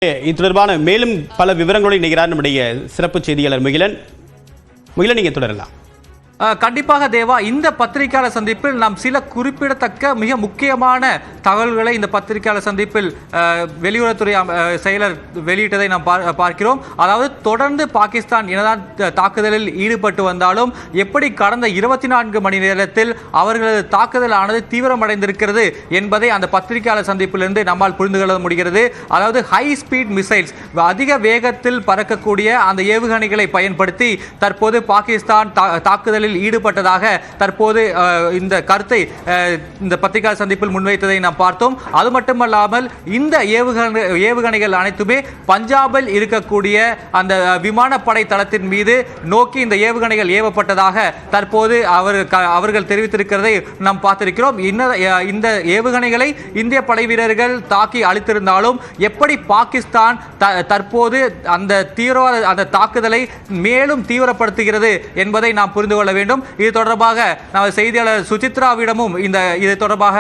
இது தொடர்பான மேலும் பல விவரங்களோடு இணைகிறார் நம்முடைய சிறப்பு செய்தியாளர் முகிலன். நீங்க தொடரலாம். கண்டிப்பாக தேவா, இந்த பத்திரிகையாளர் சந்திப்பில் நாம் சில குறிப்பிடத்தக்க மிக முக்கியமான தகவல்களை இந்த பத்திரிகையாளர் சந்திப்பில் வெளியுறவுத்துறை செயலர் வெளியிட்டதை நாம் பார்க்கிறோம். அதாவது தொடர்ந்து பாகிஸ்தான் என்னதான் தாக்குதலில் ஈடுபட்டு வந்தாலும் எப்படி கடந்த 24 மணி நேரத்தில் அவர்களது தாக்குதல் ஆனது தீவிரமடைந்திருக்கிறது என்பதை அந்த பத்திரிகையாளர் சந்திப்பிலிருந்து நம்மால் புரிந்து கொள்ள முடிகிறது. அதாவது ஹை ஸ்பீட் மிசைல்ஸ், அதிக வேகத்தில் பறக்கக்கூடிய அந்த ஏவுகணைகளை பயன்படுத்தி தற்போது பாகிஸ்தான் தாக்குதலில் ஈடுபட்டதாக தற்போது இந்த கருத்தை இந்த பத்திரிகை சந்திப்பில் முன்வைத்ததை நாம் பார்த்தோம். அது மட்டுமல்லாமல் இந்த ஏவுகணைகள் அனைத்துமே பஞ்சாபில் இருக்கக்கூடிய அந்த விமானப்படை தளத்தின் மீது நோக்கி இந்த ஏவுகணைகள் ஏவப்பட்டதாக தற்போது அவர்கள் தெரிவித்திருக்கிறதை நாம் பார்த்திருக்கிறோம். இந்த ஏவுகணைகளை இந்திய படை வீரர்கள் தாக்கி அழித்திருந்தாலும் எப்படி பாகிஸ்தான் தற்போது அந்த தீவிரவாத அந்த தாக்குதலை மேலும் தீவிரப்படுத்துகிறது என்பதை நாம் புரிந்து கொள்ள வேண்டும். இது தொடர்பாக நம்ம செய்தியாளர் சுசித்ராவிடமும் இது தொடர்பாக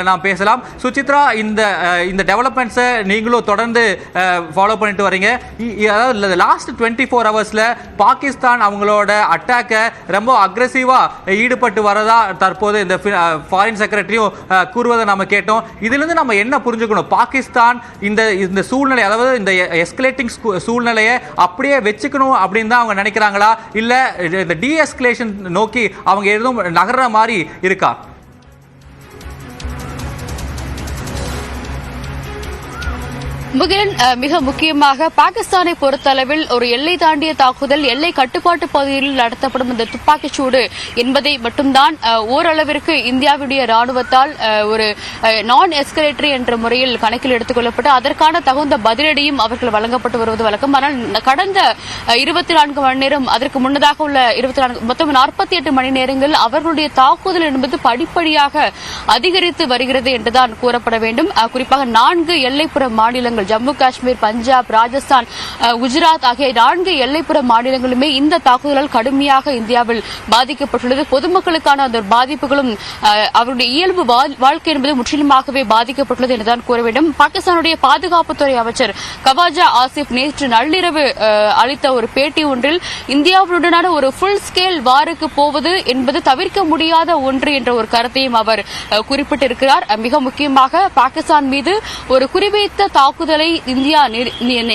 நாம் பேசலாம். சுசித்ரா, இந்த டெவலப்மெண்ட்ஸை நீங்களும் தொடர்ந்து ஃபாலோ பண்ணிட்டு வரீங்க. அதாவது லாஸ்ட் 24 ஹவர்ஸ்ல பாகிஸ்தான் அவங்களோட அட்டாக்கை ரொம்ப அக்ரெசிவா ஈடுபட்டு வரதா தற்போது இந்த ஃபாரின் செக்ரட்டரியும் கூறுவதை நம்ம கேட்டோம். இதிலிருந்து நம்ம என்ன புரிஞ்சுக்கணும்? பாகிஸ்தான் இந்த சூழ்நிலை, அதாவது இந்த எஸ்கலேட்டிங் சூழ்நிலையை அப்படியே வச்சுக்கணும் அப்படின்னு தான் அவங்க நினைக்கிறாங்களா, இல்ல இந்த டீஎஸ்கலேஷன் நோக்கி அவங்க எதுவும் நகர்ற மாதிரி இருக்கா? முகிலன், மிக முக்கியமாக பாகிஸ்தானை பொறுத்தளவில் ஒரு எல்லை தாண்டிய தாக்குதல், எல்லை கட்டுப்பாட்டு பகுதியில் நடத்தப்படும் இந்த துப்பாக்கிச்சூடு என்பதை மட்டும்தான் ஓரளவிற்கு இந்தியாவுடைய ராணுவத்தால் ஒரு நான் எஸ்கலேட்டரி என்ற முறையில் கணக்கில் எடுத்துக் கொள்ளப்பட்டு அதற்கான தகுந்த பதிலடியும் அவர்கள் வழங்கப்பட்டு வருவது வழக்கம். ஆனால் கடந்த 24 மணி நேரம், அதற்கு முன்னதாக உள்ள 24 மொத்தம் 48 மணி நேரங்கள் அவர்களுடைய தாக்குதல் என்பது படிப்படியாக அதிகரித்து வருகிறது என்றுதான் கூறப்பட வேண்டும். குறிப்பாக 4 எல்லைப்புற மாநிலங்கள், ஜம்மு காஷ்மீர், பஞ்சாப், ராஜஸ்தான், குஜராத் ஆகிய 4 எல்லைப்புற மாநிலங்களுமே இந்த தாக்குதலால் கடுமையாக இந்தியாவில் பாதிக்கப்பட்டுள்ளது. பொதுமக்களுக்கான அந்த பாதிப்புகளும் அவருடைய இயல்பு வாழ்க்கை என்பது முற்றிலுமாகவே பாதிக்கப்பட்டுள்ளது என்றுதான் கூற வேண்டும். பாகிஸ்தானுடைய பாதுகாப்புத்துறை அமைச்சர் கவாஜா ஆசிப் நேற்று நள்ளிரவு அளித்த ஒரு பேட்டி ஒன்றில் இந்தியாவுடனான ஒரு ஃபுல் ஸ்கேல் வாருக்கு போவது என்பது தவிர்க்க முடியாத ஒன்று என்ற ஒரு கருத்தையும் அவர் குறிப்பிட்டிருக்கிறார். மிக முக்கியமாக பாகிஸ்தான் மீது ஒரு குறிவைத்த தாக்குதலை இந்தியா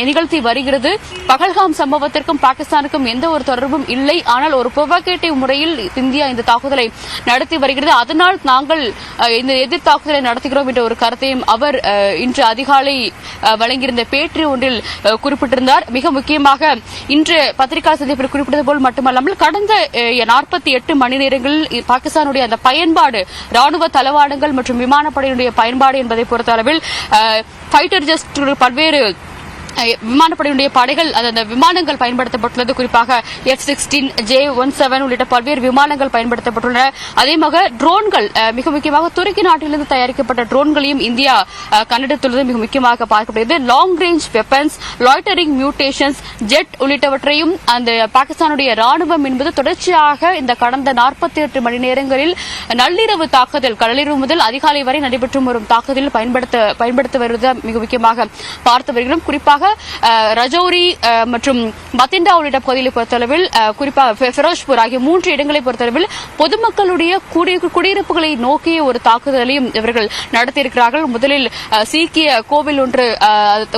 நிகழ்த்தி வருகிறது. பகல்காம் சம்பவத்திற்கும் பாகிஸ்தானுக்கும் எந்த ஒரு தொடர்பும் இல்லை. ஆனால் ஒரு புரோவோகேட்டிவ் முறையில் இந்தியா இந்த தாக்குதலை நடத்தி வருகிறது. அதனால் நாங்கள் இந்த எதிர் தாக்குதலை நடத்துகிறோம் என்ற ஒரு கருத்தையும் அவர் இன்று அதிகாலை வழங்கியிருந்த பேட்டி ஒன்றில் குறிப்பிட்டிருந்தார். மிக முக்கியமாக இன்று பத்திரிகை சந்திப்பில் குறிப்பிட்டது போல் மட்டுமல்லாமல் கடந்த 48 மணி நேரங்களில் பாகிஸ்தானுடைய அந்த பயன்பாடு, ராணுவ தளவாடங்கள் மற்றும் விமானப்படையினுடைய பயன்பாடு என்பதை பொறுத்தளவில் ஃபைட்டர் ஜெட் பல்வேறு விமானப்படையினுடைய படைகள், அந்த விமானங்கள் பயன்படுத்தப்பட்டுள்ளது. குறிப்பாக F-16, J-17 உள்ளிட்ட பல்வேறு விமானங்கள் பயன்படுத்தப்பட்டுள்ளன. அதேமாக ட்ரோன்கள், மிக முக்கியமாக துருக்கி நாட்டிலிருந்து தயாரிக்கப்பட்ட ட்ரோன்களையும் இந்தியா கண்டெடுத்துள்ளது மிக முக்கியமாக பார்க்கப்படுகிறது. Long range weapons, loitering munitions, jet உள்ளிட்டவற்றையும் அந்த பாகிஸ்தானுடைய ராணுவம் என்பது தொடர்ச்சியாக இந்த கடந்த 48 மணி நேரங்களில் நள்ளிரவு தாக்குதல், கடலிரவு முதல் அதிகாலை வரை நடைபெற்று வரும் தாக்குதலில் பயன்படுத்த வருவதை மிக முக்கியமாக பார்த்து வருகிறோம். குறிப்பாக ரஜௌரி மற்றும் பத்திண்டா உள்ளிட்ட பகுதிகளை பொறுத்தளவில், குறிப்பாக ஃபெரோஸ்பூர் ஆகிய 3 இடங்களை பொறுத்தளவில் பொதுமக்களுடைய குடியிருப்புகளை நோக்கிய ஒரு தாக்குதலையும் இவர்கள் நடத்தியிருக்கிறார்கள். முதலில் சீக்கிய கோவில் ஒன்று,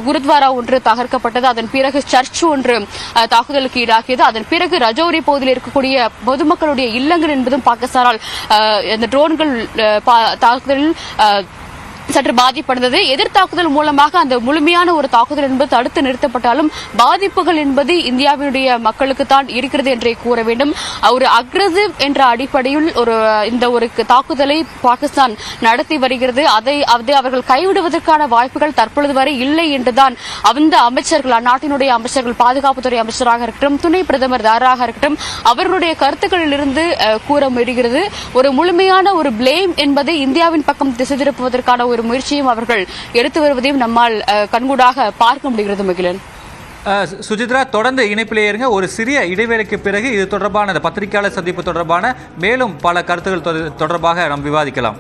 குருத்வாரா ஒன்று தகர்க்கப்பட்டது. அதன் பிறகு சர்ச் ஒன்று தாக்குதலுக்கு ஈடாக்கியது. அதன் பிறகு ரஜௌரி பகுதியில் இருக்கக்கூடிய பொதுமக்களுடைய இல்லங்கள் என்பதும் பாகிஸ்தானால் இந்த ட்ரோன்கள் தாக்குதலில் சற்று பாதிப்படைந்தது. எதிர்த்தாக்குதல் மூலமாக அந்த முழுமையான ஒரு தாக்குதல் என்பது தடுத்து நிறுத்தப்பட்டாலும் பாதிப்புகள் என்பது இந்தியாவினுடைய மக்களுக்கு தான் இருக்கிறது என்றே கூற வேண்டும். ஒரு அக்ரெசிவ் என்ற அடிப்படையில் இந்த ஒரு தாக்குதலை பாகிஸ்தான் நடத்தி வருகிறது. அதை அவர்கள் கைவிடுவதற்கான வாய்ப்புகள் தற்பொழுது வரை இல்லை என்றுதான் அந்த அமைச்சர்கள், அந்நாட்டினுடைய அமைச்சர்கள், பாதுகாப்புத்துறை அமைச்சராக இருக்கட்டும், துணை பிரதமர் தாராக இருக்கட்டும், அவர்களுடைய கருத்துக்களிலிருந்து கூற முடிகிறது. ஒரு முழுமையான ஒரு பிளேம் என்பதை இந்தியாவின் பக்கம் திசை திருப்புவதற்கான ஒரு முயற்சியும் அவர்கள் எடுத்து வருவதையும் நம்மால் கண்கூடாக பார்க்க முடிகிறது. முகிலன், சுஜித்ரா, தொடர்ந்து இணைப்பிலே இருங்க. ஒரு சிறிய இடைவேளைக்கு பிறகு இது தொடர்பான பத்திரிகையாளர் சந்திப்பு தொடர்பான மேலும் பல கருத்துக்கள் தொடர்பாக நாம் விவாதிக்கலாம்.